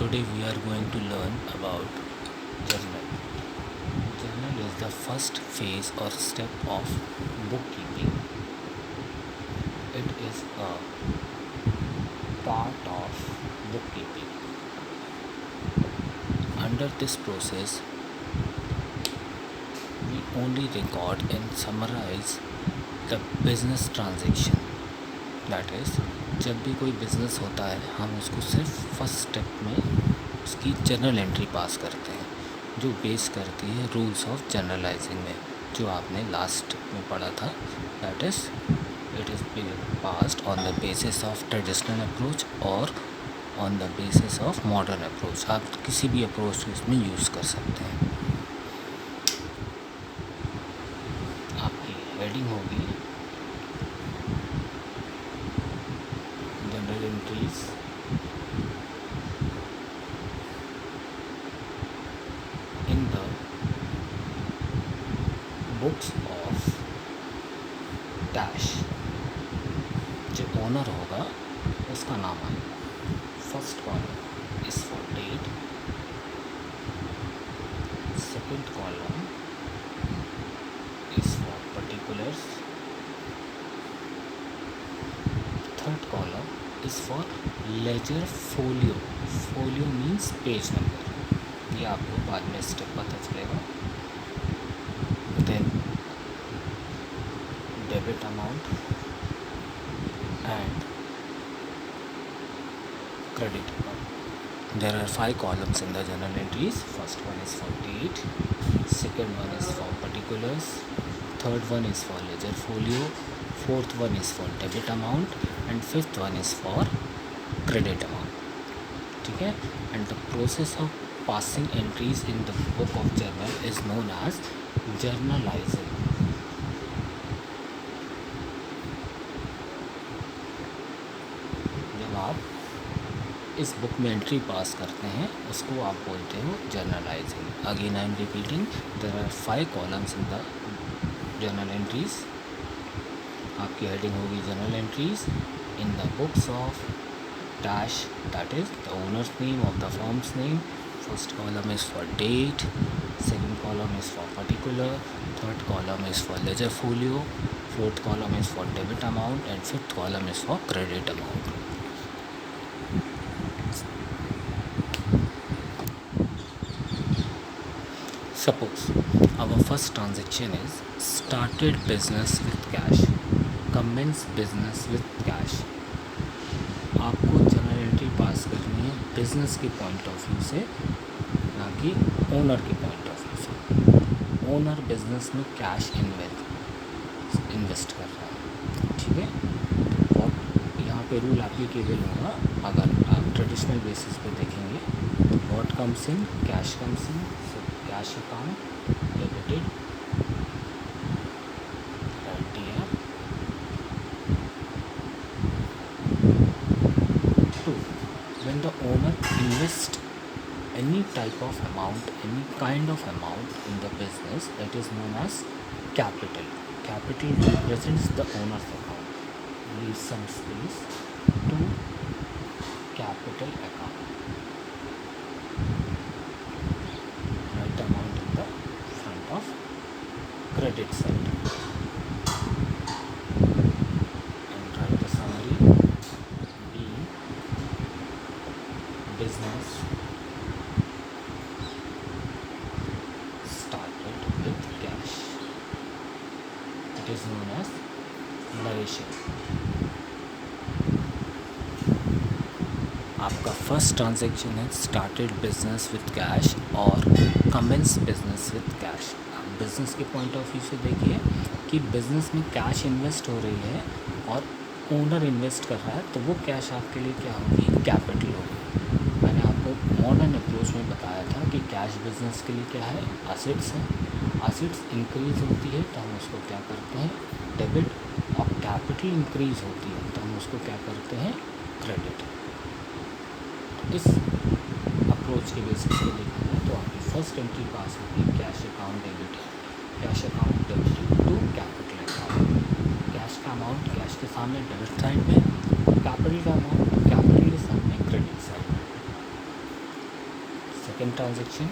Today we are going to learn about journal. Journal is the first phase or step of bookkeeping. It is a part of bookkeeping. Under this process, we only record and summarize the business transaction. That is, जब भी कोई business होता है हम उसको सिर्फ first step में उसकी जर्नल एंट्री पास करते हैं, जो बेस करती है रूल्स ऑफ जनरलाइजिंग में, जो आपने लास्ट में पढ़ा था. That is it is passed on the basis of traditional approach और on the basis of modern approach. आप किसी भी अप्रोच को इसमें यूज़ कर सकते हैं. आपकी हेडिंग होगी general entries in the books of dash. जो ओनर होगा उसका नाम आएगा. First column is for date, second column is for particulars, third column is for ledger folio. Folio means page number. ये आपको बाद में स्टेप पता चलेगा. Then debit amount and credit account. There are 5 columns in the journal entries. First one is for date, second one is for particulars, third one is for ledger folio, fourth one is for debit amount and fifth one is for credit amount. ठीक है. And the process of passing entries in the book of journal is known as journalizing. आप इस book में entry पास करते हैं उसको आप बोलते हो journalizing. Again I am repeating, there are 5 columns in the journal entries. आपकी हेडिंग होगी general entries in the books of dash. That is the owner's name of the firm's name. First column is for date, second column is for particular, third column is for ledger folio, fourth column is for debit amount and fifth column is for credit amount. Suppose our first transaction is started business with cash, commence business with cash. आपको general entry पास करनी है business के point of view से, ना कि owner के point of view से. Owner business में कैश इन्वेस्ट कर रहा है. ठीक है. और यहाँ पे रूल एप्लीकेबल होगा. अगर आप ट्रेडिशनल बेसिस पे देखेंगे तो what comes in, cash comes in. Cash account debited, LTM. 2. When the owner invests any type of amount, any kind of amount in the business, that is known as capital. Capital represents the owner's account. Leave some space to capital account. Credit side and write the summary. B. Business started with cash. It is known as narration. आपका first transaction है started business with cash और commence business with cash. Business के point of view से देखिए कि business में cash invest हो रही है और ओनर इन्वेस्ट कर रहा है, तो वो कैश आपके लिए क्या होगी, कैपिटल होगी. मैंने आपको मॉडर्न अप्रोच में बताया था कि कैश बिज़नेस के लिए क्या है, एसेट्स है. एसेट्स इंक्रीज़ होती है तो हम उसको क्या करते हैं, डेबिट. और कैपिटल इंक्रीज़ होती है तो हम उसको क्या करते हैं, क्रेडिट. इस अप्रोच के बेसिस पे देखा जाए तो आपकी फर्स्ट एंट्री पास होगी cash account debit, cash account debit to capital account. Cash का अमाउंट कैश के सामने डेबिट साइड में, कैपिटल का अमाउंट कैपिटल के सामने क्रेडिट साइड में. second transaction,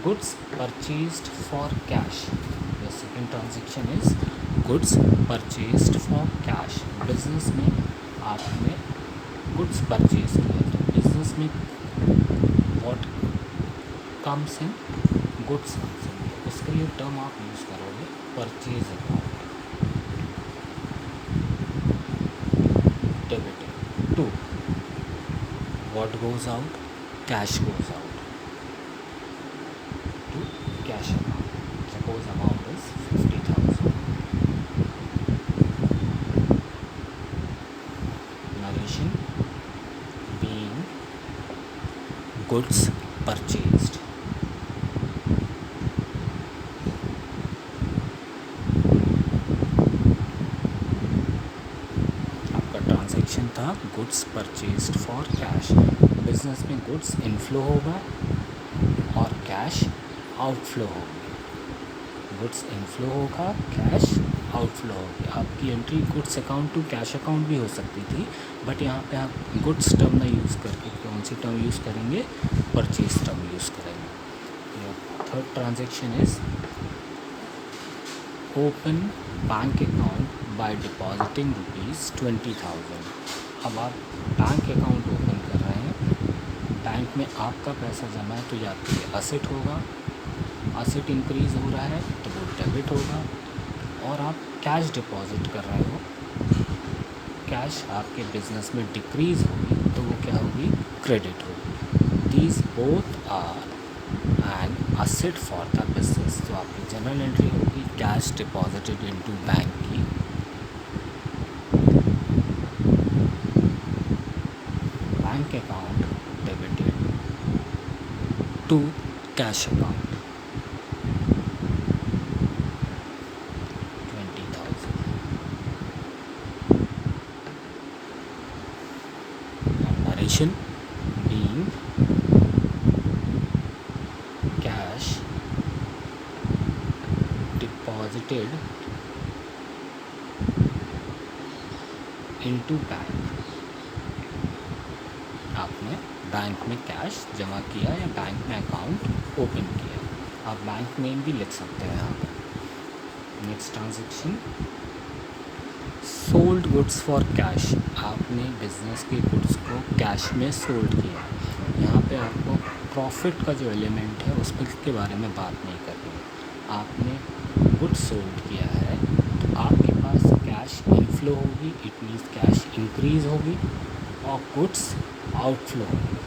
goods purchased for cash. The second transaction is goods purchased for cash. Business में आपने गुड्स परचेज किया, तो बिजनेस में what comes in, goods comes in, उसके लिए टर्म आप यूज़ करोगे purchase account, debited to what goes out, cash goes out to cash account. Suppose amount is 50,000. Narration being goods purchased. आपका transaction था goods purchased for cash. Business में goods inflow होगा और cash outflow होगी. Goods inflow होगा, cash outflow होगी. आपकी entry goods account to cash account भी हो सकती थी, बट यहाँ पे आप गुड्स टर्म ना यूज़ करके कौन सी टर्म यूज़ करेंगे, परचेज टर्म यूज़ करेंगे. Third transaction is open bank account by depositing ₹20,000. अब आप बैंक अकाउंट ओपन कर रहे हैं, बैंक में आपका पैसा जमा है, तो या आपके लिए असेट होगा, असेट इंक्रीज़ हो रहा है तो वो डेबिट होगा, और आप कैश डिपॉजिट कर रहे हो, कैश आपके बिजनेस में डिक्रीज़ होगी तो वो क्या होगी, क्रेडिट होगी. These both are an asset for the business. तो आपकी जनरल एंट्री होगी कैश डिपॉजिटेड इनटू बैंक की, bank account debited to cash account 20,000. And narration being cash deposited into bank. आपने बैंक में कैश जमा किया या बैंक में अकाउंट ओपन किया. आप बैंक नेम भी लिख सकते हैं यहाँ पर. Next transaction sold goods for cash. आपने बिजनेस के गुड्स को कैश में सोल्ड किया. यहाँ पे आपको प्रॉफिट का जो एलिमेंट है उस पर के बारे में बात नहीं करनी. आपने गुड्स सोल्ड किया है तो आपके पास कैश इनफ्लो होगी, इट मीन्स कैश इंक्रीज़ होगी, और गुड्स आउटफ्लो होगी.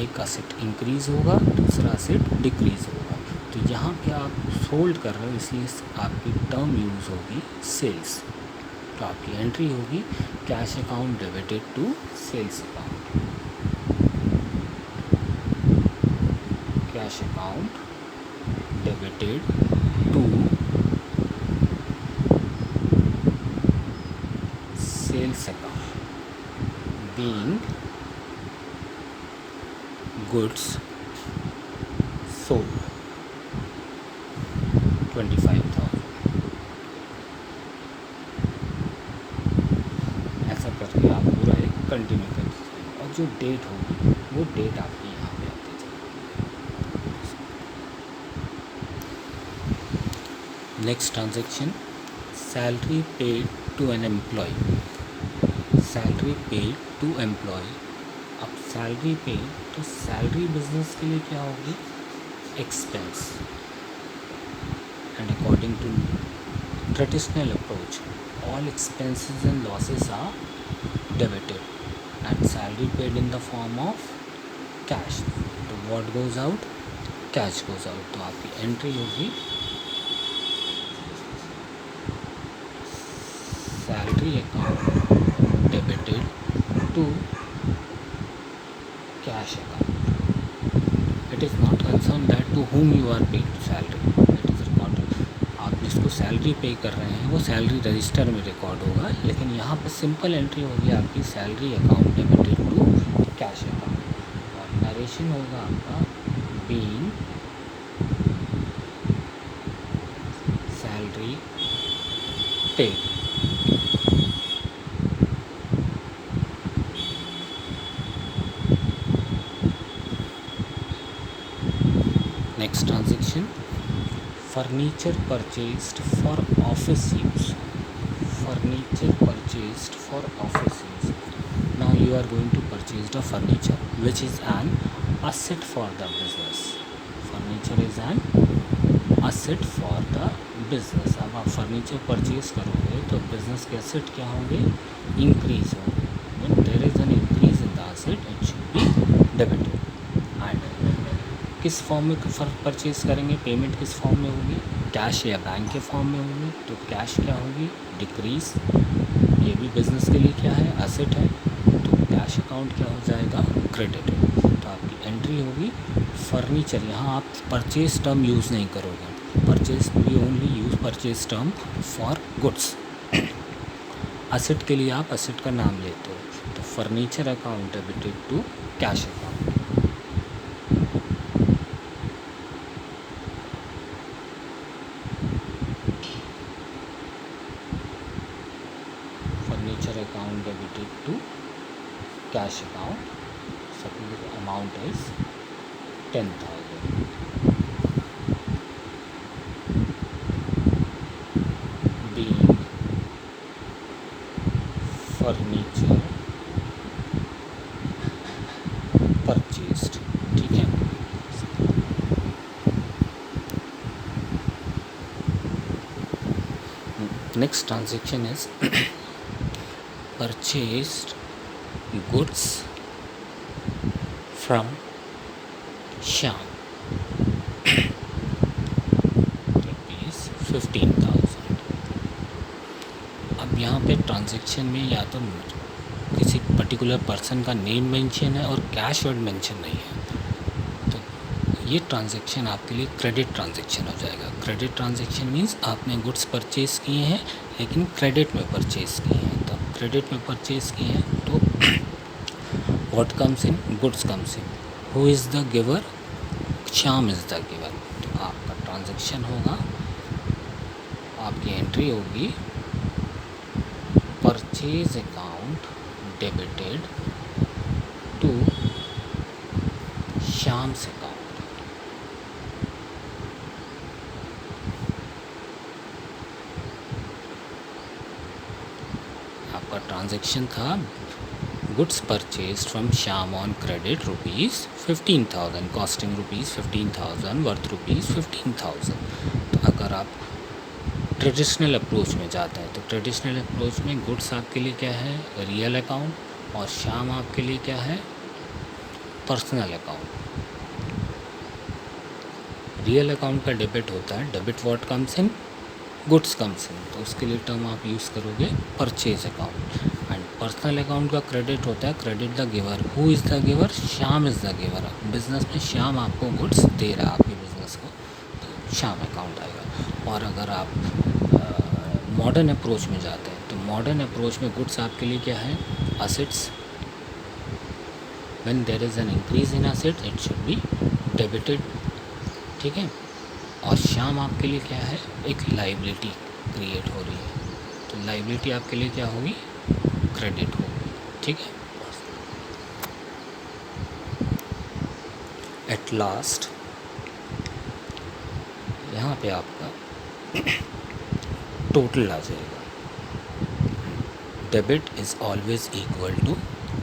एक असेट इंक्रीज़ होगा, दूसरा असेट डिक्रीज़ होगा. तो यहाँ पे आप सोल्ड कर रहे हो, इसलिए आपकी टर्म यूज़ होगी सेल्स. तो आपकी एंट्री होगी cash account debited to sales account, cash account debited to sales account being goods sold 25,000. ऐसा करके आप पूरा एक कंटिन्यू कर दीजिए, और जो डेट होगी वो डेट आपकी यहाँ पे आती जाएगी. Next transaction salary paid to an employee. Salary paid to employee. अब सैलरी पेड, तो सैलरी बिजनेस के लिए क्या होगी, expense. And according to traditional approach all expenses and losses are debited and salary paid in the form of cash. तो what goes out, cash goes out. तो आपकी entry होगी salary account debited to cash account. It is not concerned that to whom you are paid salary. It is recorded. आप जिसको salary पे कर रहे हैं वो सैलरी रजिस्टर में रिकॉर्ड होगा, लेकिन यहाँ पर सिंपल एंट्री होगी आपकी salary account debited to cash account. और नरेशन होगा आपका being salary paid. Next transaction, furniture purchased for office use. Furniture purchased for office use. Now you are going to purchase the furniture which is an asset for the business. Furniture is an asset for the business. अब आप furniture purchase करोगे तो business के asset क्या होंगे, increase होंगे. When there is an increase in the asset it should be debited. And किस form में परचेज करेंगे, पेमेंट किस फॉर्म में होगी, कैश या बैंक के फॉर्म में होगी. तो कैश क्या होगी, डिक्रीज. ये भी बिजनेस के लिए क्या है, एसेट है. तो कैश अकाउंट क्या हो जाएगा, क्रेडिट. तो आपकी एंट्री होगी फर्नीचर. यहाँ आप परचेज टर्म यूज़ नहीं करोगे. Purchase we only use purchase term for goods. Asset के लिए आप एसेट का नाम लेते हो. तो furniture account debited to cash account. Furniture account debited to cash account. Suppose the amount is 10,000. Being furniture purchased. ठीक है. Next transaction is purchased goods from Shyam, rupees 15,000. अब यहाँ पे ट्रांजेक्शन में या तो किसी पर्टिकुलर पर्सन का नेम मेंशन है और कैश वर्ड मेंशन नहीं है, तो ये ट्रांजेक्शन आपके लिए क्रेडिट ट्रांजेक्शन हो जाएगा. क्रेडिट ट्रांजेक्शन मीन्स आपने गुड्स परचेज़ किए हैं लेकिन क्रेडिट में परचेज़ किए हैं. तो क्रेडिट में परचेज़ किए हैं तो what comes in, goods comes in. Who is the giver, Shyam is the giver. तो आपका ट्रांजेक्शन होगा, आपकी एंट्री होगी purchase account debited to Shyam's account. आपका ट्रांजेक्शन था goods purchase from Shyam on credit rupees 15,000, costing rupees 15,000, worth rupees 15,000. तो अगर आप ट्रेडिशनल अप्रोच में जाते हैं तो ट्रेडिशनल अप्रोच में गुड्स आपके लिए क्या है, रियल अकाउंट, और श्याम आपके लिए क्या है, पर्सनल अकाउंट. रियल अकाउंट का डेबिट होता है, debit what comes in, goods comes इन. तो उसके लिए टर्म आप यूज़ करोगे purchase account. And personal account का क्रेडिट होता है credit the giver. Who is the giver, Shyam is the giver. Business में श्याम आपको गुड्स दे रहा है आपके बिजनेस को, तो श्याम अकाउंट आएगा. और अगर आप मॉडर्न अप्रोच में जाते हैं तो मॉडर्न अप्रोच में गुड्स आपके लिए क्या है, assets. When there is an increase in asset it should be debited. ठीक है. और श्याम आपके लिए क्या है, एक लाइबिलिटी क्रिएट हो रही है. तो लाइबिलिटी आपके लिए क्या होगी, क्रेडिट होगी. ठीक है. एट लास्ट यहाँ पे आपका टोटल आ जाएगा. Debit is always equal to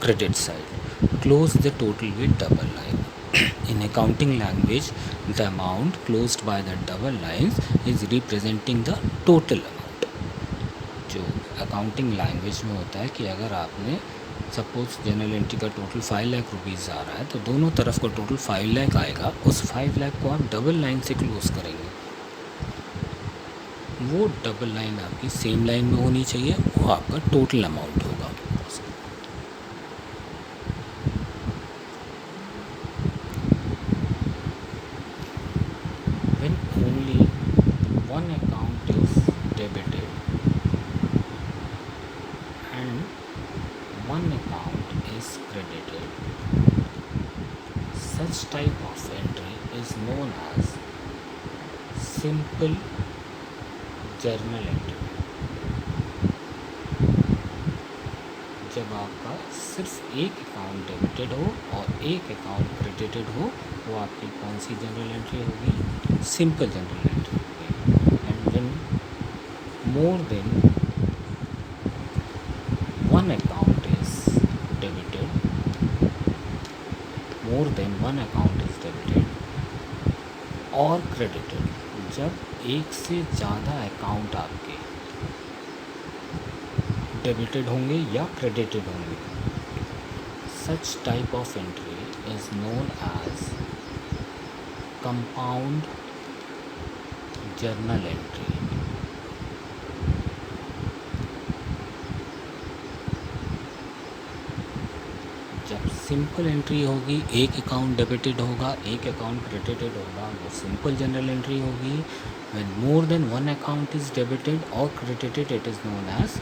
credit side. Close the total with double line. In accounting language, the amount closed by the double lines is representing the total amount. जो accounting language में होता है कि अगर आपने suppose general entry का total 5 lakh rupees आ रहा है तो दोनों तरफ का टोटल 5 लाख आएगा. उस 5 लाख को आप डबल लाइन से क्लोज करेंगे. वो डबल लाइन आपकी सेम लाइन में होनी चाहिए, वो आपका टोटल अमाउंट होगा. When only one account is debited and one account is credited, such type of entry is known as simple journal entry. जब आपका सिर्फ एक अकाउंट डेबिटेड हो और एक अकाउंट क्रेडिटेड हो, वो आपकी कौन सी जनरल एंट्री होगी? सिंपल जनरल एंट्री होगी। And when more than one account is debited, more than one account is debited और क्रेडिटेड, जब एक से ज़्यादा अकाउंट आपके डेबिटेड होंगे या क्रेडिटेड होंगे, such type of entry is known as compound journal entry. जब सिंपल एंट्री होगी, एक अकाउंट डेबिटेड होगा, एक अकाउंट क्रेडिटेड होगा, वो सिंपल जनरल एंट्री होगी। When more than one account is debited और credited, it is known as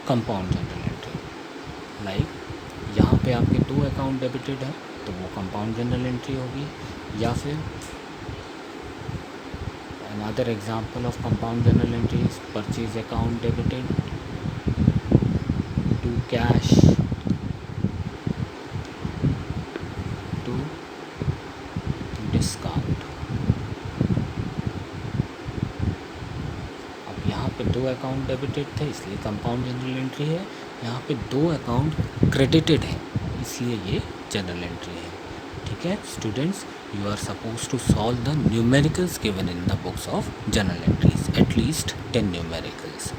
compound general entry. Like यहाँ पे आपके 2 अकाउंट डेबिटेड है तो वो कंपाउंड जनरल एंट्री होगी। या फिर another example of compound general entry is purchase account debited to cash to discount. अब यहाँ पे 2 अकाउंट डेबिटेड थे इसलिए कंपाउंड जनरल एंट्री है, यहाँ पे 2 अकाउंट क्रेडिटेड है इसलिए ये जनरल एंट्री है। ठीक है students, you are supposed to solve the numericals given in the books of journal entries, at least 10 numericals.